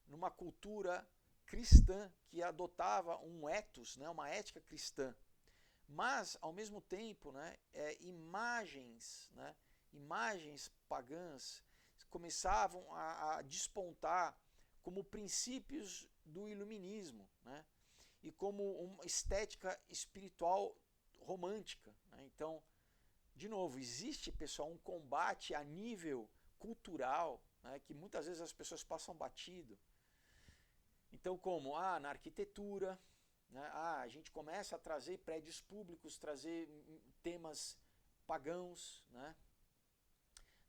numa cultura cristã que adotava um ethos, né, uma ética cristã. Mas, ao mesmo tempo, né, imagens pagãs começavam a despontar como princípios do iluminismo, né, e como uma estética espiritual romântica, né. Então, de novo, existe, pessoal, um combate a nível cultural, né, que muitas vezes as pessoas passam batido. Então, como? Na arquitetura, né, a gente começa a trazer prédios públicos, trazer temas pagãos, né,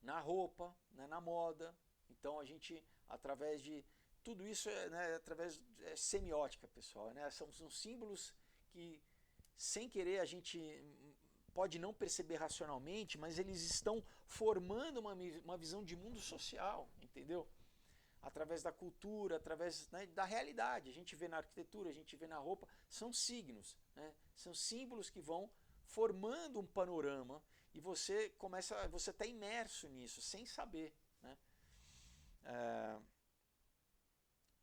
na roupa, né, na moda. Então, a gente, através de tudo isso, né, através de semiótica, pessoal, né, são símbolos que, sem querer, a gente pode não perceber racionalmente, mas eles estão formando uma visão de mundo social, entendeu? Através da cultura, através, né, da realidade. A gente vê na arquitetura, a gente vê na roupa, são signos, né? São símbolos que vão formando um panorama e você está imerso nisso, sem saber, né?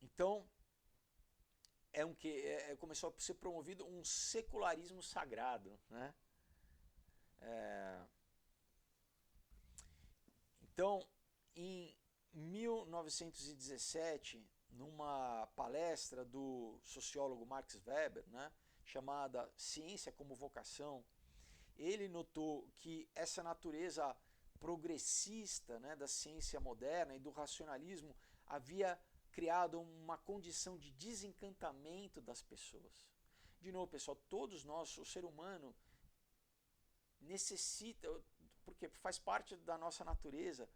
Então, começou a ser promovido um secularismo sagrado, né? Então, em 1917, numa palestra do sociólogo Max Weber, né, chamada Ciência como Vocação, ele notou que essa natureza progressista, né, da ciência moderna e do racionalismo havia criado uma condição de desencantamento das pessoas. De novo, pessoal, todos nós, o ser humano, necessita, porque faz parte da nossa natureza,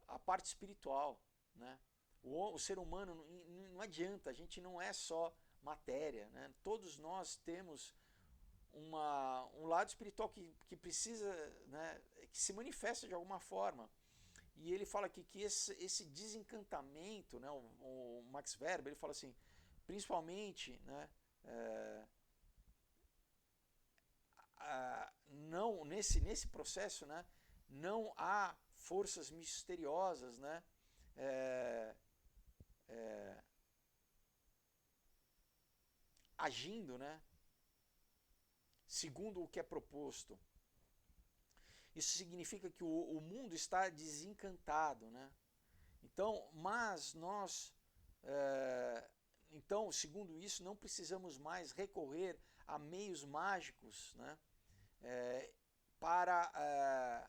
a parte espiritual, né? O ser humano não adianta, a gente não é só matéria, né? Todos nós temos um lado espiritual que precisa, né, que se manifesta de alguma forma. E ele fala aqui que esse desencantamento, né, o Max Weber, ele fala assim, principalmente, né, não nesse processo, né, não há forças misteriosas, né, agindo, né, segundo o que é proposto. Isso significa que o mundo está desencantado, né? Então, mas nós, então, segundo isso, não precisamos mais recorrer a meios mágicos, né, para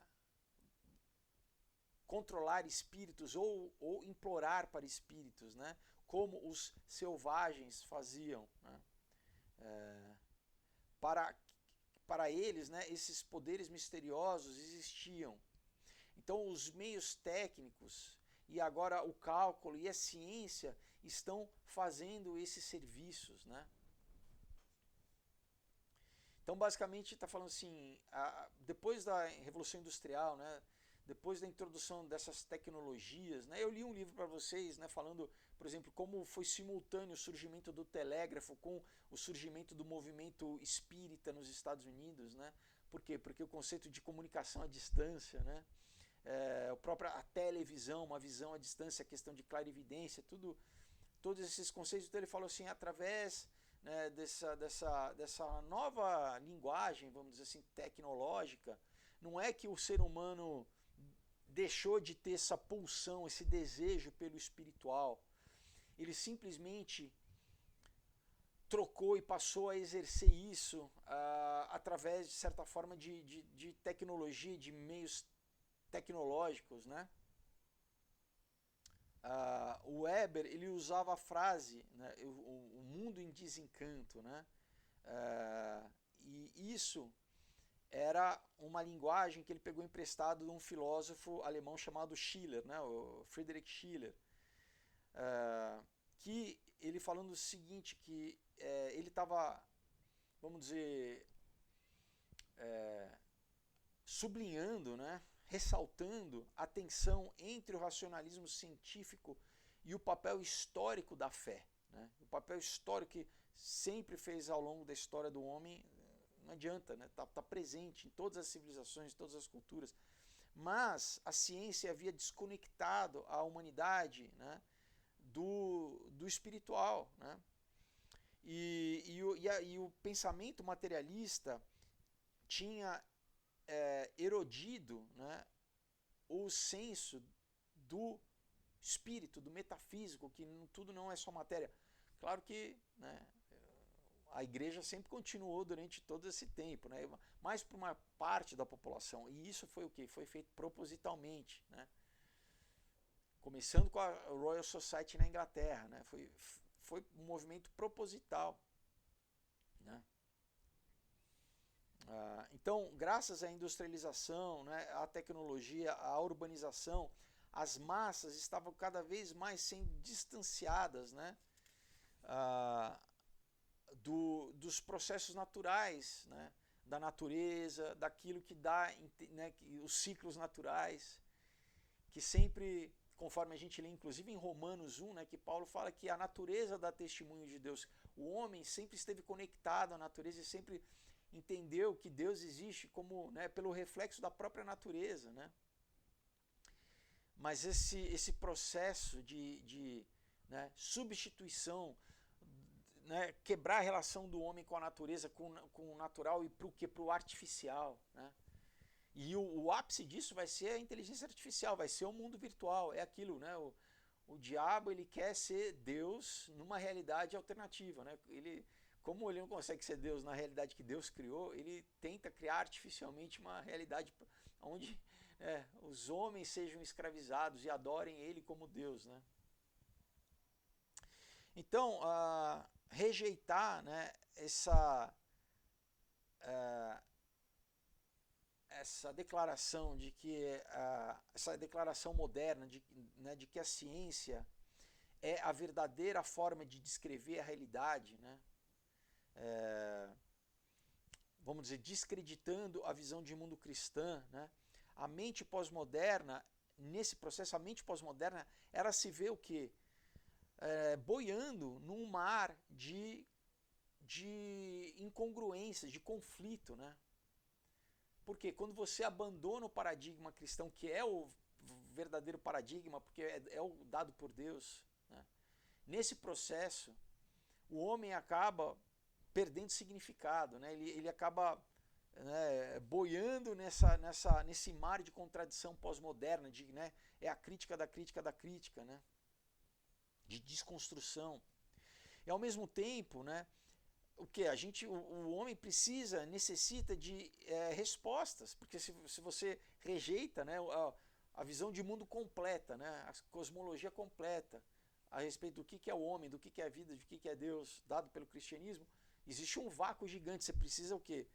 controlar espíritos ou implorar para espíritos, né, como os selvagens faziam, né, para eles, né, esses poderes misteriosos existiam. Então os meios técnicos e agora o cálculo e a ciência estão fazendo esses serviços, né? Então basicamente está falando assim, depois da Revolução Industrial, né, depois da introdução dessas tecnologias, né, eu li um livro para vocês, né, falando, por exemplo, como foi simultâneo o surgimento do telégrafo com o surgimento do movimento espírita nos Estados Unidos, né? Por quê? Porque o conceito de comunicação à distância, né, a televisão, uma visão à distância, a questão de clarividência, todos esses conceitos. Então ele falou assim, através, né, dessa nova linguagem, vamos dizer assim, tecnológica, não é que o ser humano deixou de ter essa pulsão, esse desejo pelo espiritual. Ele simplesmente trocou e passou a exercer isso através, de certa forma, de tecnologia, de meios tecnológicos, né? O Weber, ele usava a frase, né, o mundo em desencanto, né? E isso era uma linguagem que ele pegou emprestado de um filósofo alemão chamado Schiller, né, o Friedrich Schiller, que ele falando o seguinte, que ele estava, vamos dizer, sublinhando, né, ressaltando a tensão entre o racionalismo científico e o papel histórico da fé, né? O papel histórico que sempre fez ao longo da história do homem, não adianta, né? Tá presente em todas as civilizações, em todas as culturas, mas a ciência havia desconectado a humanidade, né, do espiritual, né? E o pensamento materialista tinha erodido, né, o senso do espírito, do metafísico, que tudo não é só matéria. Claro que, né, a igreja sempre continuou durante todo esse tempo, né, mais por uma parte da população, e isso foi o que? Foi feito propositalmente, né, começando com a Royal Society na Inglaterra, né, foi um movimento proposital, né. Então, graças à industrialização, né, à tecnologia, à urbanização, as massas estavam cada vez mais sendo distanciadas, né, dos processos naturais, né, da natureza, daquilo que dá, né, os ciclos naturais, que sempre, conforme a gente lê inclusive em Romanos 1, né, que Paulo fala que a natureza dá testemunho de Deus. O homem sempre esteve conectado à natureza e sempre entendeu que Deus existe como, né, pelo reflexo da própria natureza, né? Mas esse processo né, substituição, né, quebrar a relação do homem com a natureza, com o natural e para o artificial, né? E o ápice disso vai ser a inteligência artificial, vai ser o mundo virtual, é aquilo, né? O diabo, ele quer ser Deus numa realidade alternativa, né? Como ele não consegue ser Deus na realidade que Deus criou, ele tenta criar artificialmente uma realidade onde os homens sejam escravizados e adorem ele como Deus, né? Então, rejeitar, né, essa declaração de que essa declaração moderna né, de que a ciência é a verdadeira forma de descrever a realidade, né? Vamos dizer, descreditando a visão de mundo cristã, né? A mente pós-moderna, nesse processo, a mente pós-moderna, ela se vê o quê? Boiando num mar de incongruências, de conflito, né? Porque quando você abandona o paradigma cristão, que é o verdadeiro paradigma, porque é o dado por Deus, né? Nesse processo, o homem acaba perdendo significado, né? Ele acaba, né, boiando nesse mar de contradição pós-moderna, né? É a crítica da crítica da crítica, né? De desconstrução. E ao mesmo tempo, né, o que o homem necessita de respostas, porque se você rejeita, né, a visão de mundo completa, né, a cosmologia completa a respeito do que é o homem, do que é a vida, do que é Deus, dado pelo cristianismo, existe um vácuo gigante. Você precisa o quê?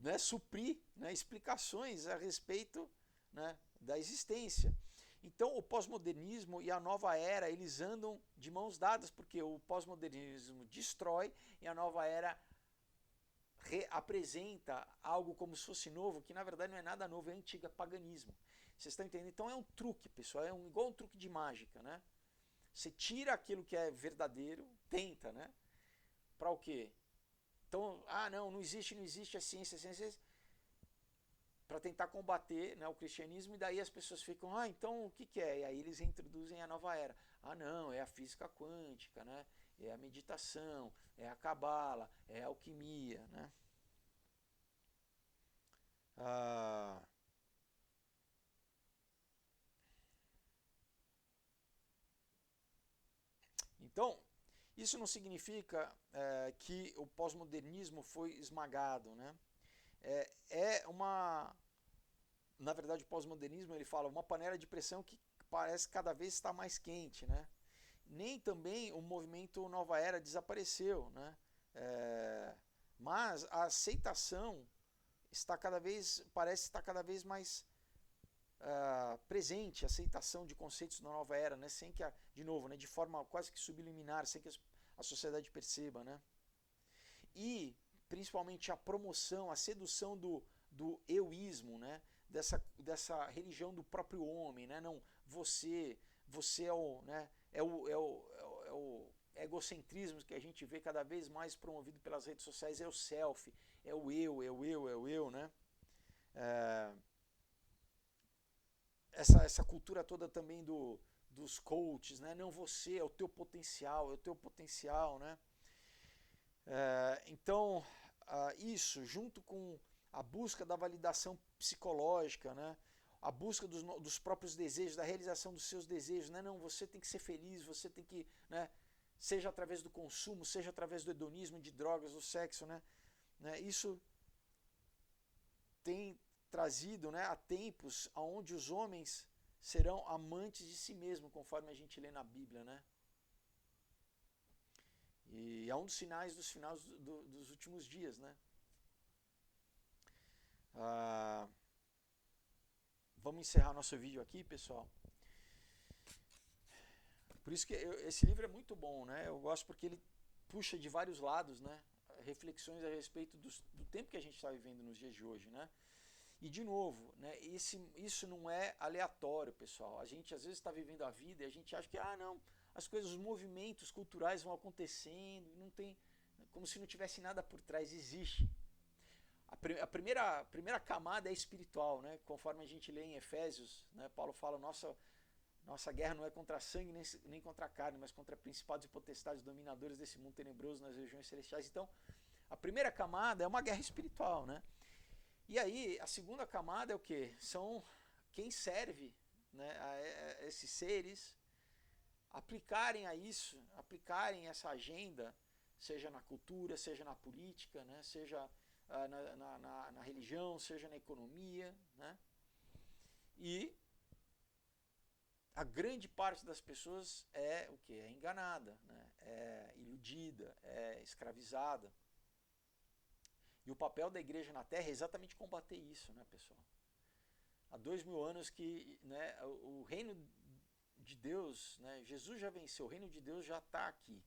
né, suprir, né, explicações a respeito, né, da existência. Então o pós-modernismo e a nova era, eles andam de mãos dadas, porque o pós-modernismo destrói e a nova era apresenta algo como se fosse novo, que na verdade não é nada novo, é antigo, é paganismo. Vocês estão entendendo? Então é um truque, pessoal, igual um truque de mágica, né? Você tira aquilo que é verdadeiro, tenta, né? Para o quê? Então, não existe a ciência, para tentar combater, né, o cristianismo, e daí as pessoas ficam, então o que é? E aí eles introduzem a nova era. Não, é a física quântica, né? É a meditação, é a cabala, é a alquimia, né? Então, isso não significa que o pós-modernismo foi esmagado, né? Na verdade, o pós-modernismo, ele fala uma panela de pressão que parece cada vez estar mais quente, né? Nem também o movimento Nova Era desapareceu, né? Mas a aceitação parece estar cada vez mais presente, a aceitação de conceitos da Nova Era, né? Sem que, de novo, né? De forma quase que subliminar, sem que a sociedade perceba, né? E principalmente a promoção, a sedução do euísmo, né? Dessa religião do próprio homem, né? Não, você é o, né? É o egocentrismo que a gente vê cada vez mais promovido pelas redes sociais, é o selfie, é o eu, né? Essa cultura toda também dos coaches, né? Não, você é o teu potencial, né? Então, isso, junto com a busca da validação psicológica, né? A busca dos próprios desejos, da realização dos seus desejos, né? Não, você tem que ser feliz, você tem que, né? Seja através do consumo, seja através do hedonismo, de drogas, do sexo, né? Isso tem trazido, né, a tempos onde os homens serão amantes de si mesmos, conforme a gente lê na Bíblia, né? E é um dos sinais dos finais dos últimos dias, né? Vamos encerrar nosso vídeo aqui, pessoal. Por isso que esse livro é muito bom, né? Eu gosto porque ele puxa de vários lados, né? Reflexões a respeito do tempo que a gente está vivendo nos dias de hoje, né? E de novo, né? Isso não é aleatório, pessoal. A gente às vezes está vivendo a vida e a gente acha que, não, as coisas, os movimentos culturais vão acontecendo, não tem, como se não tivesse nada por trás, existe. A primeira camada é espiritual, né? Conforme a gente lê em Efésios, né? Paulo fala, nossa guerra não é contra sangue nem contra a carne, mas contra principados e potestades dominadores desse mundo tenebroso nas regiões celestiais. Então, a primeira camada é uma guerra espiritual, né? E aí, a segunda camada é o quê? São quem serve, né, a esses seres, aplicarem essa agenda, seja na cultura, seja na política, né, seja na religião, seja na economia, né? E a grande parte das pessoas é o quê? É enganada, né? É iludida, é escravizada. E o papel da igreja na Terra é exatamente combater isso, né, pessoal? Há 2000 anos que, né, o reino de Deus, né, Jesus já venceu, o reino de Deus já está aqui.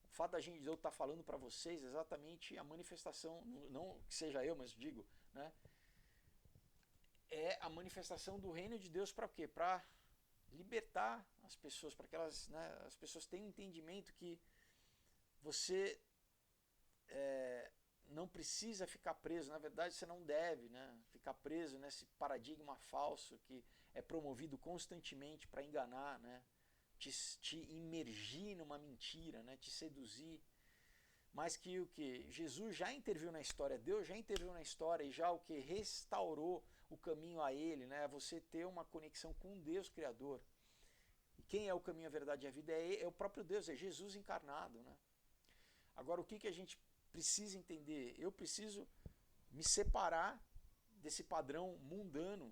O fato da gente eu estar falando para vocês exatamente a manifestação, não que seja eu, mas digo, né, é a manifestação do reino de Deus para quê? Para libertar as pessoas, para que elas, né, as pessoas tenham entendimento que você não precisa ficar preso, na verdade você não deve, né, ficar preso nesse paradigma falso que é promovido constantemente para enganar, né, te imergir numa mentira, né, te seduzir, mas que o que? Jesus já interviu na história, Deus já interviu na história e já o que? Restaurou o caminho a Ele, né, você ter uma conexão com Deus Criador. E quem é o caminho, a verdade e a vida? É o próprio Deus, é Jesus encarnado, né. Agora, o que a gente precisa entender? Eu preciso me separar desse padrão mundano,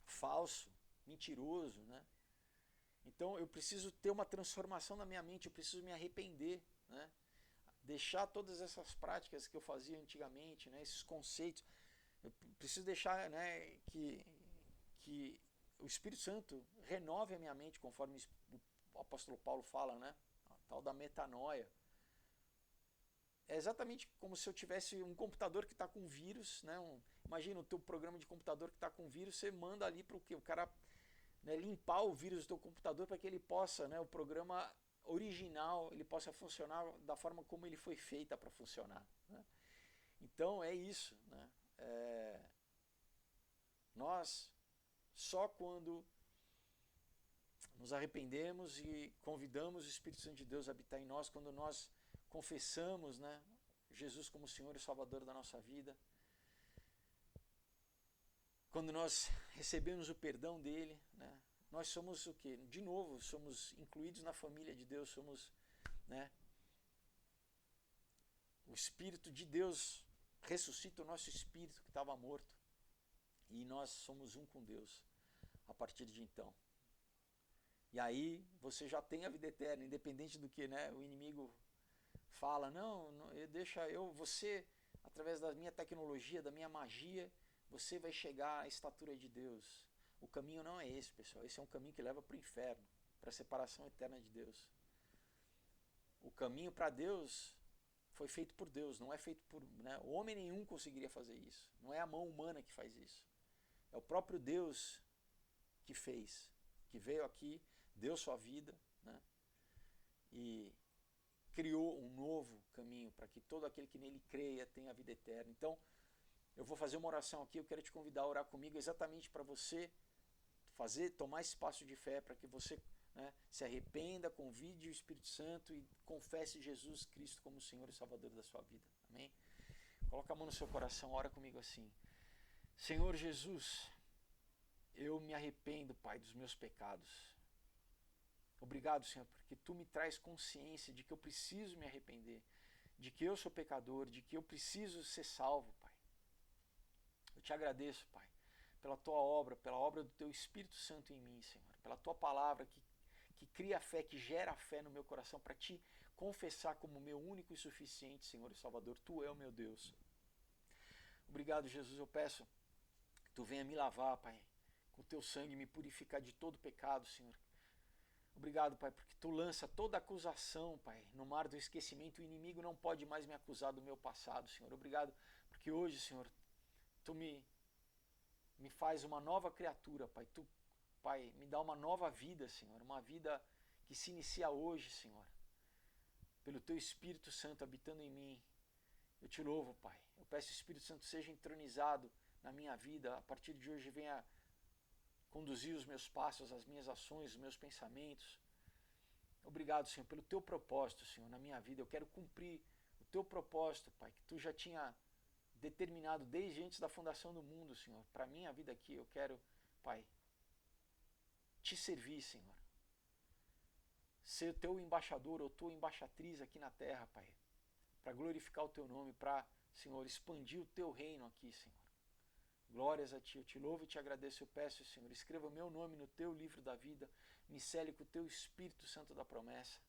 falso, mentiroso, né? Então eu preciso ter uma transformação na minha mente, eu preciso me arrepender, né? deixar todas essas práticas que eu fazia antigamente, né, esses conceitos. Eu preciso deixar, né, que o Espírito Santo renove a minha mente, conforme o apóstolo Paulo fala, né, a tal da metanoia. É exatamente como se eu tivesse um computador que está com vírus, né, imagina o teu programa de computador que está com vírus, você manda ali para o cara, né, limpar o vírus do teu computador para que ele possa, né, o programa original, ele possa funcionar da forma como ele foi feita para funcionar, né? Então é isso, né? Nós só quando nos arrependemos e convidamos o Espírito Santo de Deus a habitar em nós, quando nós confessamos, né, Jesus como Senhor e Salvador da nossa vida, quando nós recebemos o perdão dele, né, nós somos o quê? De novo, somos incluídos na família de Deus, somos, né, o Espírito de Deus ressuscita o nosso espírito que estava morto e nós somos um com Deus a partir de então. E aí você já tem a vida eterna, independente do que, né, o inimigo fala, não, você, através da minha tecnologia, da minha magia, você vai chegar à estatura de Deus. O caminho não é esse, pessoal. Esse é um caminho que leva para o inferno, para a separação eterna de Deus. O caminho para Deus foi feito por Deus, não é feito por, né, homem nenhum conseguiria fazer isso. Não é a mão humana que faz isso. É o próprio Deus que fez, que veio aqui, deu sua vida, né, e criou um novo caminho para que todo aquele que nele creia tenha a vida eterna. Então, eu vou fazer uma oração aqui, eu quero te convidar a orar comigo exatamente para você tomar esse passo de fé, para que você, né, se arrependa, convide o Espírito Santo e confesse Jesus Cristo como Senhor e Salvador da sua vida. Amém? Coloca a mão no seu coração, ora comigo assim. Senhor Jesus, eu me arrependo, Pai, dos meus pecados. Obrigado, Senhor, porque Tu me traz consciência de que eu preciso me arrepender, de que eu sou pecador, de que eu preciso ser salvo, Pai. Eu te agradeço, Pai, pela Tua obra, pela obra do Teu Espírito Santo em mim, Senhor, pela Tua palavra que cria fé, que gera fé no meu coração para Te confessar como meu único e suficiente Senhor e Salvador. Tu é o meu Deus. Obrigado, Jesus, eu peço que Tu venha me lavar, Pai, com o Teu sangue, me purificar de todo pecado, Senhor. Obrigado, Pai, porque Tu lança toda acusação, Pai, no mar do esquecimento. O inimigo não pode mais me acusar do meu passado, Senhor. Obrigado, porque hoje, Senhor, Tu me faz uma nova criatura, Pai. Tu, Pai, me dá uma nova vida, Senhor. Uma vida que se inicia hoje, Senhor. Pelo Teu Espírito Santo habitando em mim. Eu Te louvo, Pai. Eu peço que o Espírito Santo seja entronizado na minha vida. A partir de hoje venha conduzir os meus passos, as minhas ações, os meus pensamentos. Obrigado, Senhor, pelo Teu propósito, Senhor, na minha vida. Eu quero cumprir o Teu propósito, Pai, que Tu já tinha determinado desde antes da fundação do mundo, Senhor. Para a minha vida aqui, eu quero, Pai, Te servir, Senhor. Ser Teu embaixador ou Tua embaixatriz aqui na terra, Pai. Para glorificar o Teu nome, para, Senhor, expandir o Teu reino aqui, Senhor. Glórias a Ti, eu Te louvo e Te agradeço, eu peço, Senhor, escreva o meu nome no Teu livro da vida, me cele com o Teu Espírito Santo da promessa,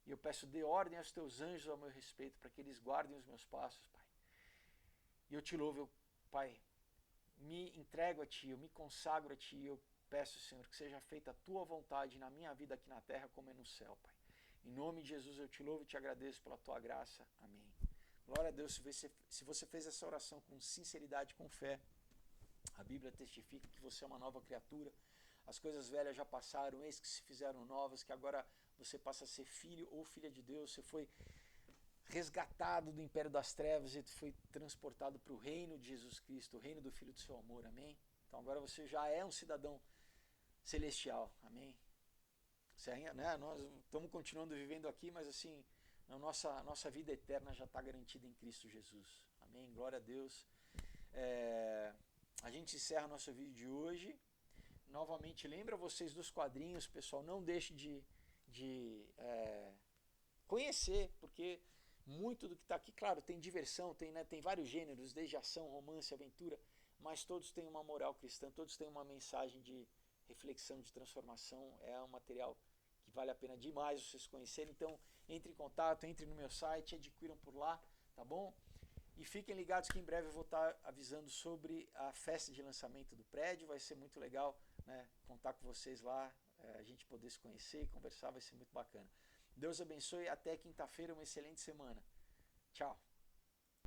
e eu peço, dê ordem aos Teus anjos ao meu respeito, para que eles guardem os meus passos, Pai. E eu Te louvo, Pai, me entrego a Ti, eu me consagro a Ti, eu peço, Senhor, que seja feita a Tua vontade na minha vida aqui na terra, como é no céu, Pai. Em nome de Jesus, eu Te louvo e Te agradeço pela Tua graça. Amém. Glória a Deus, se você fez essa oração com sinceridade, com fé, a Bíblia testifica que você é uma nova criatura, as coisas velhas já passaram, eis que se fizeram novas, que agora você passa a ser filho ou filha de Deus, você foi resgatado do império das trevas e foi transportado para o reino de Jesus Cristo, o reino do Filho do seu amor, amém? Então agora você já é um cidadão celestial, amém? Você, né, nós estamos continuando vivendo aqui, mas assim, a nossa vida eterna já está garantida em Cristo Jesus, amém? Glória a Deus. A gente encerra nosso vídeo de hoje. Novamente, lembra vocês dos quadrinhos, pessoal, não deixe de conhecer, porque muito do que está aqui, claro, tem diversão, tem vários gêneros, desde ação, romance, aventura, mas todos têm uma moral cristã, todos têm uma mensagem de reflexão, de transformação. É um material que vale a pena demais vocês conhecerem. Então, entre em contato, entre no meu site, adquiram por lá, tá bom? E fiquem ligados que em breve eu vou estar avisando sobre a festa de lançamento do prédio, vai ser muito legal, né, contar com vocês lá, a gente poder se conhecer e conversar, vai ser muito bacana. Deus abençoe, até quinta-feira, uma excelente semana. Tchau.